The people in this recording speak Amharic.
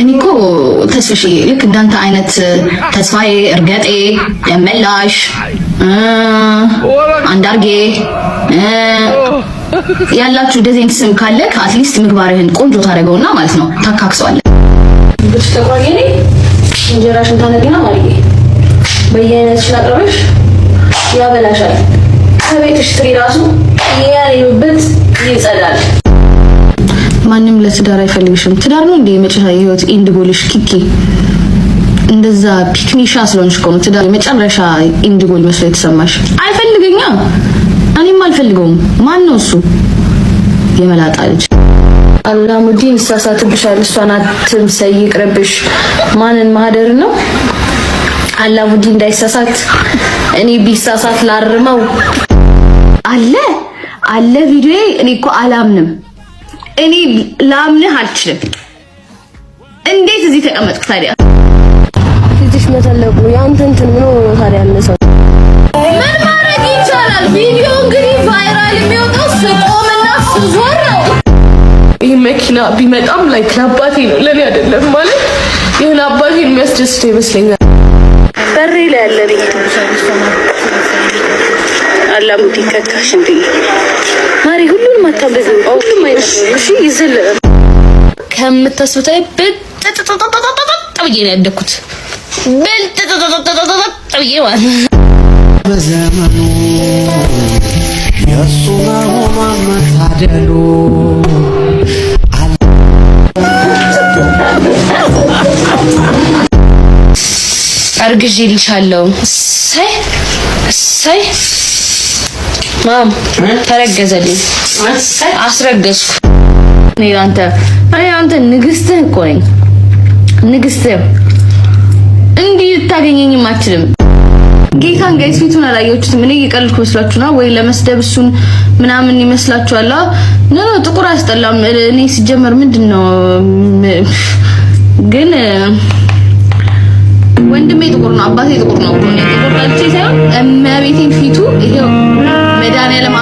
እኔኮ ተስፍሽ ልክ እንዳንተ አይነት ተስፋዬ እርገጤ ደመላሽ አንዳርጌ ያላችሁ እንደዚህ ስም ካለ አትሊስት ምግባርህን ቆንጆ ታደርገውና ማለት ነው ታካክሰዋለህ። ብትተቋየኔ እንጀራሽን ታነግና ማለት በየአይነትሽ ላቅርብሽ ያበላሻል። ከቤትሽ ትሪ ራሱ ያለበት ይጸዳል። ማንም ለትዳር አይፈልግሽም። ትዳር ነው እንደ የመጨረሻ የህይወት ኢንድ ጎልሽ ኪኪ እንደዛ ፒክኒሻ ስለሆንሽ እኮ ነው ትዳር የመጨረሻ ኢንድ ጎል መስሎ የተሰማሽ። አይፈልገኛ እኔም አልፈልገውም። ማን ነው እሱ? የመላጣ ልጅ አላሙዲን ሳሳትብሻል። እሷን አትምሰይ ይቅርብሽ። ማንን ማህደር ነው አላሙዲን እንዳይሳሳት እኔ ቢሳሳት ላርመው አለ ቪዲዮ እኔ እኮ አላምንም። እኔ ላምንህ አልችልም። እንዴት እዚህ ተቀመጥክ ታዲያ? እዚህ መተለቁ ያንተ እንትን ምን ሆኖ ታዲያ ያነሰው ምን ማድረግ ይቻላል? ቪዲዮ እንግዲህ ቫይራል የሚወጣው ስቆምና ስዞር ነው። ይሄ መኪና ቢመጣም ላይክ ለአባቴ ነው ለኔ አይደለም ማለት ይሄን አባቴን የሚያስደስተው ይመስለኛል። በሬ ላይ ያለ ቤት አላሙዲ ከካሽ እንዴ ማሪ ሁሉንም አታበዙ። ሁሉም አይነት እሺ ይዘለ ከምታስቡታይ ብዬ ነው ያደኩት። ብዬ ማለት በዘመኑ የሱ መሆኗን መታደሉ አርግዤልሻለሁ። ሳይ ማም ተረገዘልኝ። አስረገዝኩ። እኔ አንተ ንግስትህ እኮ ነኝ። ንግስትህ እንዲህ ልታገኘኝም አትችልም። ጌታን ጋይስ ፊቱን አላየሁትም። እኔ እየቀለድኩ መስላችሁና ወይ ለመስደብ እሱን ምናምን ይመስላችኋል? ኖ ጥቁር አያስጠላም። እኔ ሲጀመር ምንድነው ግን ወንድሜ ጥቁር ነው፣ አባቴ ጥቁር ነው። ጥቁር ካልቼ ሳይሆን እመቤቴን ፊቱ ይሄው መድኃኒዓለም